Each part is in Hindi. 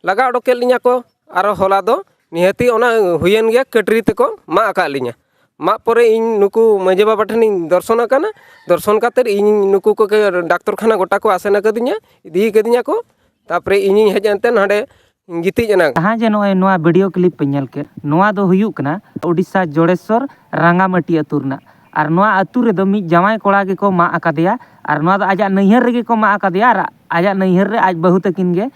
लगा उडोकेल लिया को आरो होला दो निहती ओना हुयन गया कटरी तेको मा आका लिया मा परे इन नुकु मजे बाबा ठेन दर्शन आकाना दर्शन काते इन नुकु को डाक्टर खाना गोटा को आसेना कदिया इदी कदिया को तापरे इन हेज अंते नाडे गिति जना हाँ जे नोय नोआ वीडियो क्लिप पे नेल के नोआ दो हुयुक कना ओडिशा जोड़ेश्वर रांगामाटी अतुरना और नोआ अतु रे दो मी जमाई कोड़ा के को मा आकादिया और नोआ दो आजा नैहर रे को मा आकादिया और आजा नैहर रे आज बहु तकिन गे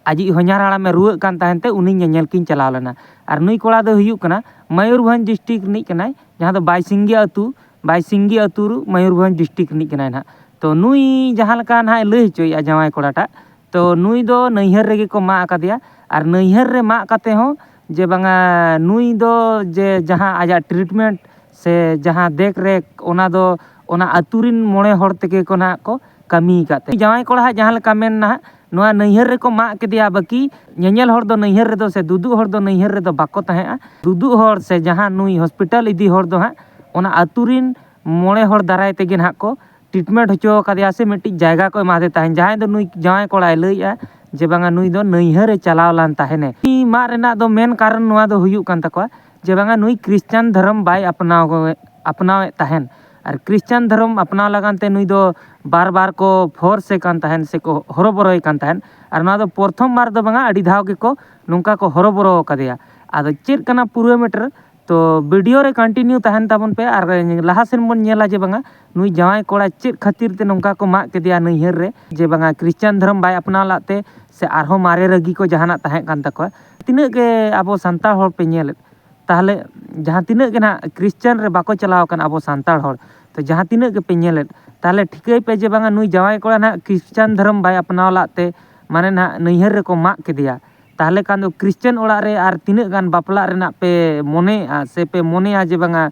आजी हኛर हाड़ा में रुआ कान ताहनते उनी नेल किन चलाव लेना और नुई कोड़ा दो हुयुक कना मयूरभंज डिस्ट्रिक्ट नि कनाय जहां दो बाईसिंगी अतु मयूरभंज डिस्ट्रिक्ट नि कनाय ना तो नुई जहां लका ना लई हचोया जमाई कोड़ाटा तो नुई दो नैहर रे को मा आकादिया और नैहर रे मा काते हो जे बांगा नुई दो जे जहां आजा ट्रीटमेंट से जहां देख रेख ओना दो ओना अतुरिन मोड़े हड़ तेके को ना को कमी काते जमाई कोड़ा जहां लका मेन ना नोआ नैहर रे को मा केदिया बाकी नेल हड़ दो नैहर रे दो से दुदु हड़ दो नैहर रे दो बाको ताहेआ दुदु हड़ से जहां नुई हॉस्पिटल इदी हड़ दो हा ओना अतुरिन मोड़े हड़ दाराय तेगे ना को ट्रीटमेंट होचो कादिया से मिट्टी जायगा को मादे ताहेन जहां दो नुई जमाई कोड़ा लईया जे बांगा नुई दो नैहर चलाव लान ताहेने मा रेना दो मेन कारण नोआ दो हुयुक कान तकवा जे बांगा नुई क्रिश्चियन धर्म बाय अपनाव ताहेन और क्रिश्चियन धर्म अपनाव लगानते नुई दो बार बार को फोर्स कान ताहेन से को हरोबरो कान ताहेन और नोआ दो प्रथम बार दो बांगा अडी धाव के को नुंका को हरोबरो कदिया आदो चेद कना पूरा मीटर तो वीडियो रे कंटिन्यू ताहेन ताबन पे और लहा सेन बन नेला जे बांगा नुई जवाई कोड़ा चेद खातिर ते नुंका को मा केदिया नैहर रे जे बांगा क्रिश्चियन धर्म बाय अपनाव लाते से आरहो मारे रगी को जहाना ताहें कान तकवा तिना के आबो सांताल हड़ पे नेल ताहले जहां तिना के ना क्रिश्चियन रे बाको चलाव कान आबो सांताल हड़ तो जहां तिना के पे नेल ताहले ठिकै पे जे बांगा नुई जवाई कोड़ा ना क्रिश्चियन धर्म बाय अपनाव लाते माने ना नैहर रे को मा केदिया ताहले कान दो क्रिश्चियन ओड़ा रे आर तिना गान बापला रेना पे मोने से पे मोने जे बांगा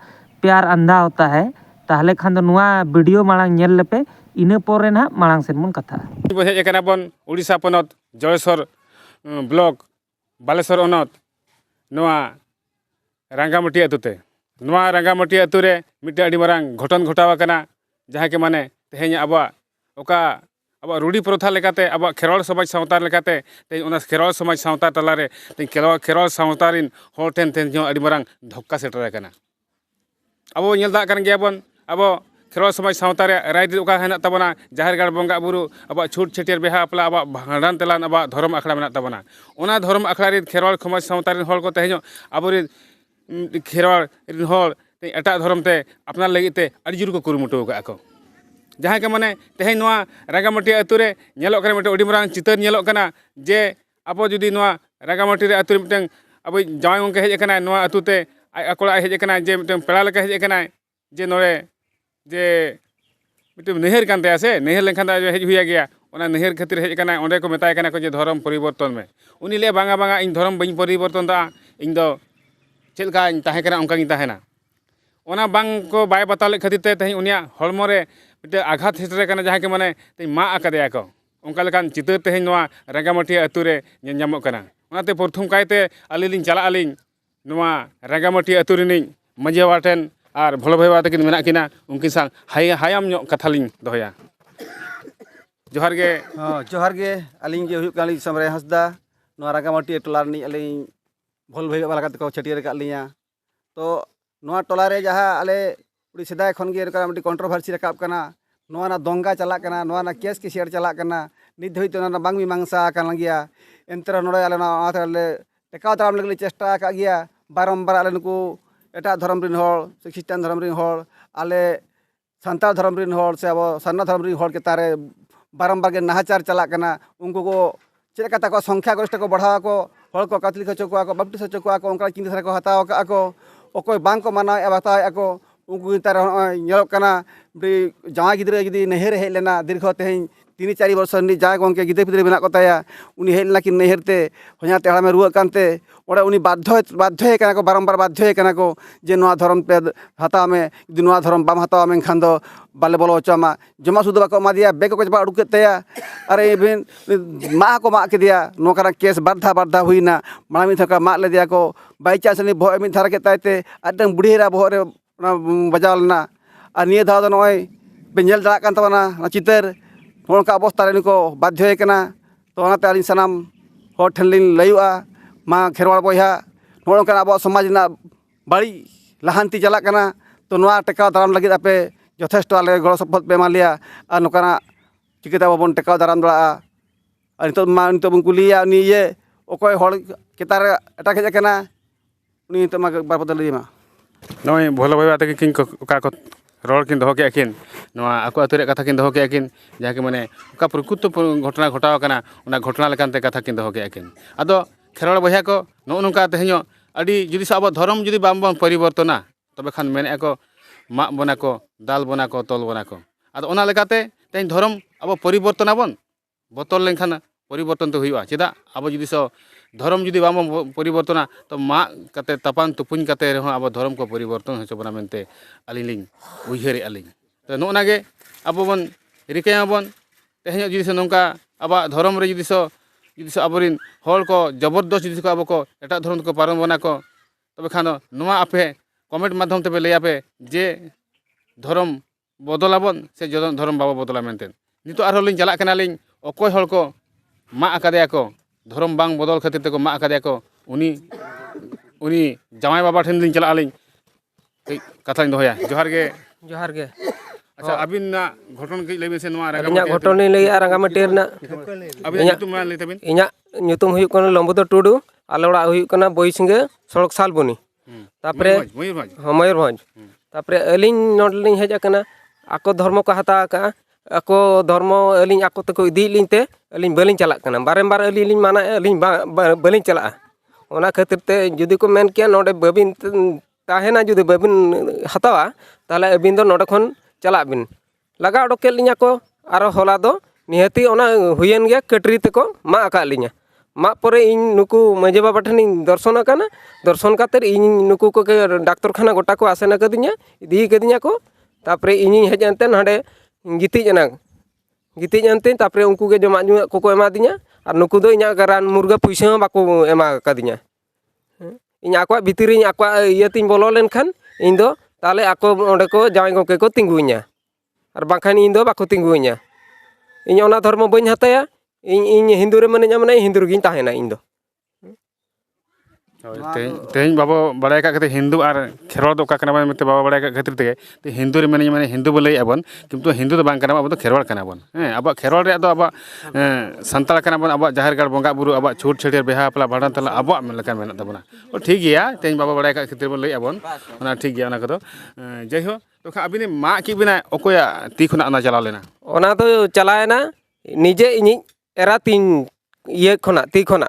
प्यार अंधा होता है ताहले खान दो नुआ वीडियो मांग नेल लेपे इना पोरे ना मांग सेन मन कथा हेज एकाना बन उड़ीसा पनत जोड़ेश्वर ब्लॉक बालेश्वर अनत नोआ रांगामाटी अतुते नोआ रांगामाटी अतु रे मिटे अडी मारांग घटन घटावा कना जहां के माने तेहेñ आबा ओका आबा रूढ़ी प्रथा लेकाते आबा खेरवाल समाज सावता लेकाते तेहेñ ओना खेरवाल समाज सावता तलारे तेहेñ खेरवाल सावता रिन हर ठेन तेहेñ अडी मारांग धक्का सेटर कना आबो नेल दा कान गया बन आबो खेरवाल समाज सावता रे रायदी ओका हेना तबना जाहेर गाड़ बंगा बुरु आबा छूट छेटियर बेहा अपला आबा भांडान तेलान आबा धर्म आखड़ा मेना तबना ओना धर्म आखड़ा रे खेरवाल समाज सावता रिन हर को तेहेñ आबो रे खेरवाल रिन हर एटा धर्म ते अपना लगी ते अड़ी जुर को कुरुमुटो का को जहां के माने तेहेñ नोआ रांगामाटी अतु रे नेलोक कना मिटे अडी मारांग चितर नेलोक कना जे आबो जुदी नोआ रांगामाटी रे अतु रे मिटeng आबो जवाई गंके हेज कना नोआ अतु ते अकोड़ा हेज कना जे मिटeng पेड़ा लेका हेज कना जे नोरे जे मिटeng नैहर कान तया से नैहर लेखन हेज हुया गया ओना नैहर खातिर हेज कना ओंडे को मेताय कना को जे धर्म परिवर्तन में उनी ले बांगा बांगा इन धर्म बई परिवर्तन दा इन दो चेल का ताहे कना ओंका गिन ताहेना ओना बांग को बाय बताले खातिर ते तेहेñ उनिया हड़मो रे मिटे आघात हेटरे कना जहां के माने तेहेñ मा आकादेया को ओंका लेकान चितर तेहेñ नोआ रांगामाटी अतु रे ᱧᱟᱢᱚᱜ कना ओनाते प्रथम कायते आली लिन चला आलिन नोआ रांगामाटी अतु रिनिñ मांझी बाबा ठेन और भोलो भाई बाबा तकिन मेना किना उनकिन सांग हायाम ᱧᱚᱜ कथा लिन दोहया जोहार गे आलिन जे हुयुक काली समरे हंसदा नोआ रांगामाटी टोला रिनिñ आलिन भोल भाई बाबा लगा को छटियर का लिया तो नोआ टोला रे जहां आले उड़ी सेदाय खन गे रका मिटी कंट्रोवर्सी रकाब कना नोआ ना दंगा चला कना नोआ ना केस के शेयर चला कना नित धोई तो ना बांग मीमांसा कान गया एंतर नोड़े आले ना आले टेकाव ताम लगली चेष्टा का गया बारंबार आले नुकु एटा धर्म रिन हर से क्रिश्चियन धर्म रिन हर आले सांताल धर्म रिन हर से अब सरना धर्म रिन हर के तारे बारंबार के नाहाचार चला कना उनको को चेक कता को संख्या गरिष्ठ को बढ़ावा को हर को कैथोलिक होचो को बाप्टिस्ट होचो को उनका चिंता को हताव का को ओकोय बांग को माना बताव को उनको तार कना जवाई गिद्रे जुदी नैहर हेज लेना दीर्घ तेहेñ 3-4 वर्ष जवाई गंके गिद्रे पिद्रे मेना को ताया उनी हेज लेना कि नैहर ते हया ते हड़ामे रुआ कानते ओडे उनी बाध्य कना को बारंबार बाध्य कना को जे नोआ धर्म पे हताव में जुदी नोआ धर्म बाम हताव में खान दो बाले बोलो होचोमा जमा सुद बाको मा दिया बेग को जबा उडुक तया अरे इबिन मा को मा के दिया नोकरा केस बाधा हुईना मामी थका मा ले दिया को बाई चांस नि भो मिन थारा के तायते अडंग बुढ़ीरा भो रे बजाव लेना और निये धाव नय पे नेल दाड़ा कान तबना चितर होनका अवस्था रे को बाध्य कना तो ओनाते आलिन सनाम hor ठेन लिन लयुआ मा खेरवाड़ बॉयहा नोड़ नोंकान आबो समाज ना बाड़ी लाहांती चलाक कना तो नोआ टेकाव दाराम लगिद आपे यथेष्ट आले गड़ो सपोहद पे एमा लिया और नोंकाना चिकिते आबो बन टेकाव दाराम दाड़ा और नितो बन कुलिया उनी ये ओकोय हर चेतान रे एटाक हेज आकना उनी नितो मा बार पद लई मा नॉय भोला भाई आते किन का को रोड किन दहो के किन नोआ आको आतु रे कथा किन दहो के किन जहाँ के माने का प्रकृत घटना घटाव कना उना घटना लेकानते कथा किन दहो के किन आदो खेरवाड़ बहिया को नो नोंका तेहño अडी जुदी अब धर्म जुदी बाम बन परिवर्तना तबे खान मेने को मा बना को दाल बना को तल बना को आदो ओना लेकाते तेहñ धर्म अब परिवर्तना बन बतल लेनखान परिवर्तन तो हुआ चेदा अब जुदी धर्म जुदी बाम परिवर्तना तो मा कते तापान तुपुन कते रहो अब धर्म को परिवर्तन हो बना मेनते अलिंग लिंग उइहरे अलिंग तो नोनागे अब बन रिकाया बन तेहño जुदी नोंका अब धर्म रे जुदी आबरिन हर को जबरदस्त जुदी को अब को एटा धर्म को पालन बना को तबे खान नोआ आपे कमेंट माध्यम ते लैया पे जे धर्म बदलाबन से धर्म बाबा बदला मेनते नितो आरो लिंग चलाक कना लिंग अकोय हर को मा आकादेया को धर्म बांग बदल खातिर ते को मा आकादेया को उनी जामाई बाबा ठेन लिंग चला लिंग कथा दोहया जोहार गे अच्छा अबिन ना घटन के लेबे से नोआ इन्या घटन लई रंगामाटी ना अबिन ᱧᱩᱛᱩᱢ मा ले तबिन इन्या ᱧᱩᱛᱩᱢ हुयुक कना लंबोदर टुडू आले ओड़ा हुयुक कना बोईसिंगे सड़क सालबनी तापरे मयूरभंज तापरे अलिंग नोडलिंग हेज आकना आको धर्म को हता का आको धर्म अलिंग आको तको इदी लिंते अलिंग बलिंग चलाक कना बारंबार अलिंग माना अलिंग बलिंग चला ओना खातिर ते जुदी को मेन किया नोडे बबिन ताहेना जुदी बबिन हतावा ताले अबिन दो नोडे खन चला बिन लगा उडोके लिया को आरो होला दो निहती ओना हुयन गया कटरी तको मा आका लिया मा परे इन नुकु मजे बाबा ठेन दर्शन आकाना दर्शन कातर इन नुकु को डाक्टर खाना गोटा को आसेना कदिnya इदी कदिnya को तापरे इन हेज अंते नाडे गिती जानते तापरे उनको के जमा ᱧᱩ को एमा दिnya और नुकु दो इना रान मुर्गा पैसा बाको एमा कदिnya इन आको भितर इन आको इयतिन बोलो लेनखान इन दो ताले आको ओंडे को जावाई गोके को तिंगुइnya और बाखान इन दो बाको तिंगुइnya इन ओना धर्म बइन हताया इन हिंदू रे मने माने हिंदू रे गिन ताहेना इन दो तेहñ बाबा बड़ाय का कते हिंदू और खेरवाड़ दो का कना मते बाबा बड़ाय का खातिर ते ते हिंदू रे माने हिंदू बोले आबन किंतु हिंदू तो बांग कना अब तो खेरवाड़ कना बन अब खेरवाड़ रे तो अब संताल कना बन अब जाहिर गाड़ बंगा बुरु अब छूट छेड़ियर बेहा अपला भाडन तला अब लेका मेना तबना ओ ठीक गया तेहñ बाबा बड़ाय का खातिर बोले आबन ओना ठीक गया ओना कदो जय हो तो खा अबिने मा की बिना ओकोया ती खुना ना चला लेना ओना तो चलायना निजे इनि एरा तीन ये खोना ती खोना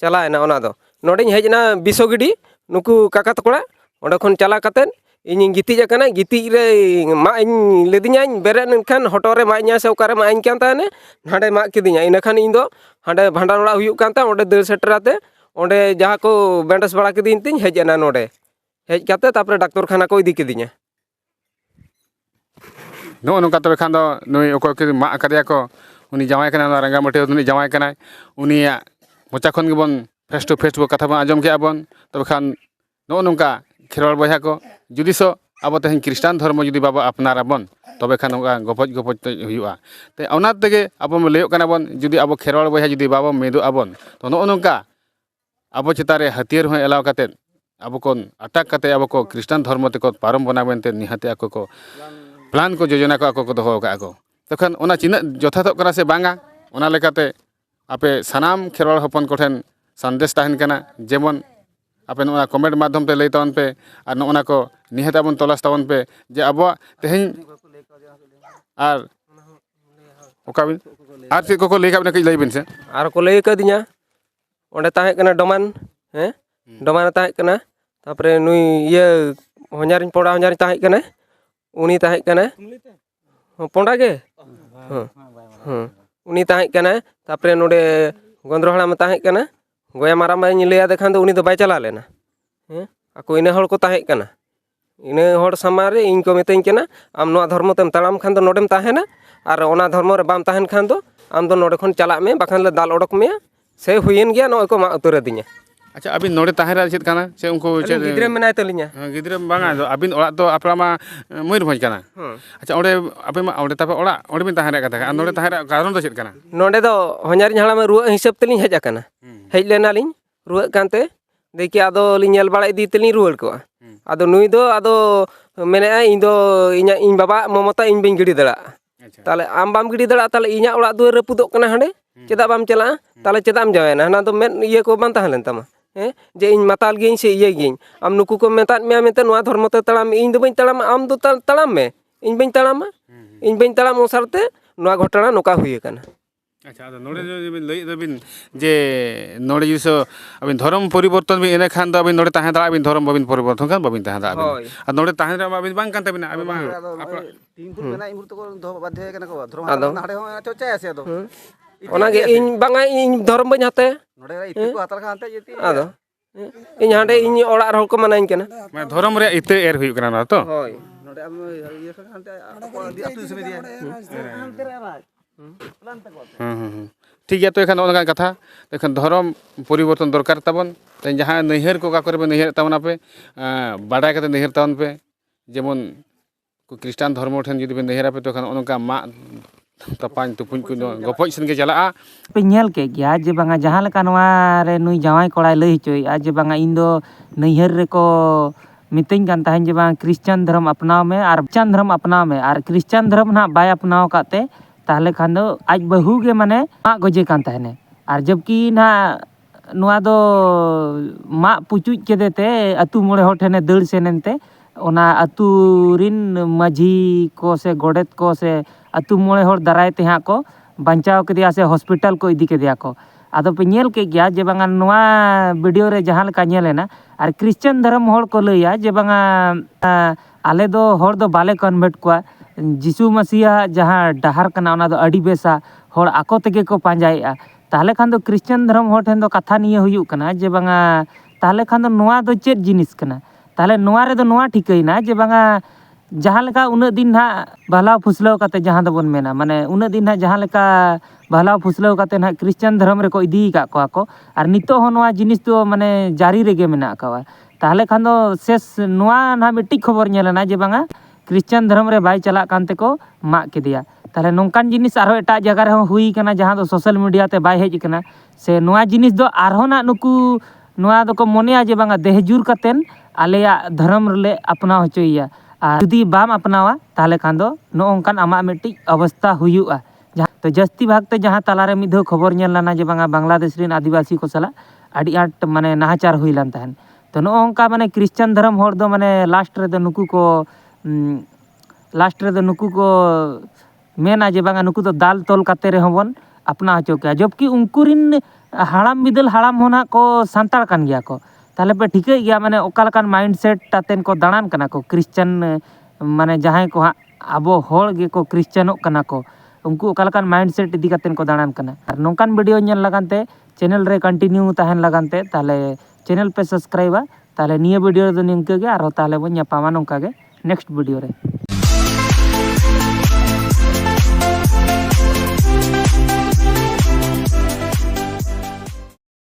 चलायना ओना दो नोडे हेजना बिसोगिडी नुकु काका तकोड़ा ओंडे खन चला कतेन इन गिती जाकना गिती रे मा इन लेदिnya बेरे नखान हटो रे माइnya से ओकारे मा इन कांता ने हाडे मा किदिnya इनखान इन दो हाडे भांडान ओड़ा हुयुक कांता ओंडे दर सेटराते ओंडे जहाँ को बैंडेज बड़ा किदिन तिन हेजना नोडे हेज काते तापरे डाक्टर खाना को इदी किदिnya नो नोका तबे खान दो नुई ओको के मा आकादेया को उनी जावाई कना रंगामाटी उनी जावाई कना उनिया मोचा खन गेबन फेस टू फेस कथा बन आजम के आबन तब खान नो नोंका खेरवाड़ बया को जुदी अब तेहñ ख्रिस्टान धर्म जुदी बाबा अपनारा बन तबे खान गपज गपज हुआ ते ओना तेगे अब लैयो कना बन जुदी अब खेरवाड़ बया जुदी बाबा मेदो आबन तो नो नोंका अब चितारे हथियार हो एलाव काते अब को अटैक काते अब को ख्रिस्टान धर्म ते को पारम बना मेनते निहाते आको को प्लान को योजना को आको को दोहो का को तखन ओना चिना जथातो करा से बांगा ओना लेकाते आपे सनाम खेरवाड़ हपन को ठेन संदेश ताहन कना जेमन आपे नोना कमेंट माध्यम ते लई तावन पे और नोना को निहत आबन तलाश तावन पे जे अब तेहñ और ओकाबिन आर चेक को लई काबना कई लई बिन से आर को लई कदिnya ओंडे ताहे कना डमान डमान ताहे कना तापरे नुई ये होन्यारिन पोड़ा होन्यारिन ताहे कना उनी ताहे कना पोंडा गे उनी ताहे कना तापरे नोडे गोंद्रहड़ा में ताहे कना गोया मारा में लैया देखान तो उनी तो बाय चला लेना आको इने हड़ को ताहे कना इने हड़ सामारे इन को मितई कना आम नो धर्म तेम ताड़ाम खान तो नोडेम ताहेना और ओना धर्म रे बाम ताहेन खान तो आम तो नोडे खन चला में बाखान ले दाल ओडक में से हुयन गया नो को मा उतरे दिnya अच्छा अबिन नोड़े ताहेरा चेत काना से उनको ᱟᱹᱞᱤᱧ ᱜᱤᱫᱽᱨᱟᱹ ᱢᱮᱱᱟᱭ ᱛᱟᱹᱞᱤᱧᱟ गिद्रे बांगा दो अबिन ओड़ा तो आपला मा मयूरभंज काना अच्छा ओड़े आपे मा ओड़े तापे ओड़ा ओड़े बिन ताहेरा कथा आ नोड़े ताहेरा कारण दो चेत काना ᱱᱚᱰᱮ ᱫᱚ ᱦᱚᱧᱟᱨᱤᱧ ᱦᱟᱲᱟᱢ ᱨᱩᱣᱟᱹᱜ ᱦᱤᱥᱟᱹᱵ ᱛᱮᱞᱤᱧ ᱦᱮᱡ ᱟᱠᱟᱱᱟ ᱦᱮᱡ ᱞᱮᱱᱟᱞᱤᱧ ᱨᱩᱣᱟᱹᱜ ᱠᱟᱱᱛᱮ ᱫᱮᱠᱷᱤ ᱟᱫᱚ ᱞᱤᱧ ᱧᱮᱞ ᱵᱟᱲᱟ ᱤᱫᱤ ᱛᱮᱞᱤᱧ ᱨᱩᱣᱟᱹᱲ ᱠᱚᱜᱼᱟ ᱟᱫᱚ ᱱᱩᱭ ᱫᱚ ᱟᱫᱚ ᱢᱮᱱᱮᱜᱼᱟᱭ ᱤᱧ ᱫᱚ ᱤᱧ ᱵᱟᱵᱟ ᱢᱚᱢᱚᱛᱟ ᱤᱧ ᱵᱟᱹᱧ ᱜᱤᱰᱤ ᱫᱟᱲᱮᱭᱟᱜᱼᱟ अच्छा ᱛᱟᱦᱞᱮ ᱟᱢ ᱵᱟᱢ ᱜᱤᱰᱤ ᱫᱟᱲᱮᱭᱟᱜᱼᱟ ᱛᱟᱦᱞᱮ ᱤᱧᱟᱹᱜ ᱚᱲᱟᱜ ᱫᱩᱣᱟᱹᱨ ᱨᱟᱹᱯᱩᱫᱚᱜ ᱠᱟᱱᱟ ᱦᱟᱸᱰᱮ ᱪᱮᱫᱟᱜ ᱵᱟᱢ ᱪᱟᱞᱟᱜᱼᱟ ᱛᱟᱦᱞᱮ ᱪᱮᱫᱟᱜ ᱮᱢ ᱡᱟᱣᱟᱭᱮᱱᱟ ᱦᱟᱱᱟ ᱫᱚ ᱢᱮᱫ ᱤᱭᱟᱹ ᱠᱚ ᱵᱟᱝ ᱛᱟᱦᱮᱸ ᱞᱮᱱ ᱛᱟᱢᱟ ᱦᱮᱸ ᱡᱮ ᱤᱧ ᱢᱟᱛᱟᱞ ᱜᱤᱭᱟᱹᱧ ᱥᱮ ᱤᱭᱟᱹ ᱜᱤᱭᱟᱹᱧ ᱟᱢ ᱱᱩᱠᱩ ᱠᱚ ᱢᱮᱛᱟᱫ ᱢᱮᱭᱟ ᱢᱮᱱᱛᱮ ᱱᱚᱣᱟ ᱫᱷᱚᱨᱢᱚ ᱛᱮ ᱛᱟᱲᱟᱢ ᱤᱧ ᱫᱚ ᱵᱟᱹᱧ ᱛᱟᱲᱟᱢᱟ ᱟᱢ ᱫᱚ ᱛᱟᱲᱟᱢ ᱢᱮ ᱤᱧ ᱵᱟᱹᱧ ᱛᱟᱲᱟᱢᱟ ᱤᱧ ᱵᱟᱹᱧ ᱛᱟᱲᱟᱢ ᱚᱥᱟᱨᱛᱮ ᱱᱚᱣᱟ ᱜᱷᱚᱴᱚᱱᱟ ᱱᱚᱝᱠᱟ ᱦᱩᱭ ᱟᱠᱟᱱᱟ अच्छा अदो नोड़े जो बिन लई दबिन जे नोड़े जिसो अबिन धर्म परिवर्तन बिन एने खान दो अबिन नोड़े ताहे दाड़ा अबिन धर्म बबिन परिवर्तन खान बबिन ताहे दाड़ा ᱦᱳᱭ आ नोड़े ताहे दाड़ा अबिन बांग कान तबिन अबिन मा ᱟᱫᱚ ᱛᱤᱱ ᱵᱷᱳᱨ ᱢᱮᱱᱟᱜ ᱤᱧ ᱵᱷᱳᱨ ᱛᱮᱠᱚ ᱫᱚᱦᱚ ᱵᱟᱫᱽᱫᱷᱚ ᱠᱟᱱᱟ ᱠᱚ ᱫᱷᱚᱨᱚᱢ ᱟᱫᱚ ᱦᱟᱸᱰᱮ ᱦᱚᱸ ᱪᱚᱨᱪᱟᱭᱟ ᱥᱮ ᱟᱫᱚ ᱚᱱᱟᱜᱮ ᱤᱧ ᱵᱟᱝᱟ ᱤᱧ ᱫᱷᱚᱨᱚᱢ ᱵᱟᱹᱧ ᱦᱟᱛᱟᱭᱟ ᱱᱚᱰᱮ ᱤᱛᱟᱹ ᱠᱚ ᱦᱟᱛᱟᱣ ᱞᱮᱠᱷᱟᱱ ᱦᱟᱱᱛᱮ ᱡᱩᱫᱤ ᱟᱫᱚ ᱤᱧ ᱦᱟᱸᱰᱮ ᱤᱧ ᱚᱲᱟᱜ ᱨᱮᱦᱚᱸ ᱠᱚ ᱢᱟᱱᱟᱧ ᱠᱟᱱᱟ मैं धर्म रे इते एर हुई कना ना तो ᱦᱳᱭ ᱱᱚᱰᱮ ᱟᱢ ᱤᱭᱟᱹ ᱠᱷᱟᱱ ᱦᱟᱱᱛᱮ ᱟᱹᱛᱩ ᱫᱤᱥᱚᱢ ᱤᱫᱤᱭᱟ ठीक है तो एखान ओनका कथा एखान धर्म परिवर्तन दरकार तबन जहाँ नैहर को का करे नैहर तबन पे बाडाय कते नैहर तबन पे जेमन क्रिस्टान धर्म ठेन जुदी बे नैहर पे तो एखान ओनका मा तपान तुपुन को गपoj सन के चला पे nyel ke gya je banga jahan leka nowa re nui jawai korai lei hocoi a je banga indo naiher reko मितኝ kan tahen je bang Christian धर्म अपनाव में और Christian धर्म अपनाव में और Christian धर्म ना बाय अपनाव काते ताहले खान दो आज बहु के माने मा गजे कान ताहने और जबकि ना नोआ दो मा पुचुज के देते अतु मोड़े हर ठेने दड़ सेनेनते ओना अतु रिन माझी को से गोडेत को से अतु मोड़े हर दाराय ते हाँ को बचाव के दिया से हॉस्पिटल को इदी के दिया को आदो पे नेल के गया जे बांगा नोआ वीडियो रे जहां लका नेलेना और क्रिश्चियन धर्म हर को लैया जे बांगा आले दो हर दो बाले कन्वर्ट कोआ जिसु मसीहा जहां डहार कना ओना दो अडी बेसा हर आको तेगे को पांजाएआ ताहले खान दो क्रिश्चियन धर्म हर ठेन दो कथा निये हुयु कना जे बांगा ताहले खान दो नोआ दो चेत जिनिस कना ताहले नोआ रे दो नोआ ठिकैना जे बांगा जहां लका उना दिन ना बहलाव फुसलाव काते जहां दो बन मेना माने उना दिन ना जहां लका बहलाव फुसलाव काते ना क्रिश्चियन धर्म रे को इदी का को और नितो हो नोआ जिनिस तो माने जारी रेगे मेना कावा ताहले खान दो शेष नोआ ना मिट्टी खबर नेलना जे बांगा क्रिश्चियन धर्म रे बाय चला कानते को मा के दिया ताहले नोंकान जिनिस आरो एटा जगह रे हुई कना जहां दो सोशल मीडिया ते बाय हेज कना से नोआ जिनिस दो आरो ना नुकु नोआ दो को मोनेया जे बांगा देहजुर कातेन आलेया धर्म रे अपना होचोइया जुदी बाम अपनावा ताहले खान दो नोंकान आमा मिट्टी अवस्था हुयुआ तो जस्ती भागते जहाँ तालारे मिद धो खबर नेल लाना जे बांगा बांग्लादेश रिन आदिवासी को सला आडी आट माने नाहाचार हुई लान तहन तो नोंका माने क्रिश्चियन धर्म हर दो माने लास्ट रे दो नुकु को मेना जे बांगा नुकु तो दाल तोल काते रे हबन अपना हचो के जबकि उनको रिन हाड़ाम बिदल हाड़ाम होना को सांताड़ कान गया को ताहले पे ठीक गया माने ओकालकान माइंडसेट तातेन को दाणान कना को क्रिश्चियन माने जहां को आबो होड़ गे को क्रिश्चियनो कना को उनको ओकालकान माइंडसेट इदी कातेन को दाणान कना और नोंकान वीडियो नेल लगानते चैनल रे कंटिन्यू ताहन लगानते ताहले चैनल पे सब्सक्राइबा ताहले निया वीडियो दो निंके गे आरो ताहले बन ᱧᱟᱯᱟᱢᱟ नोंका गे नेक्स्ट वीडियो रे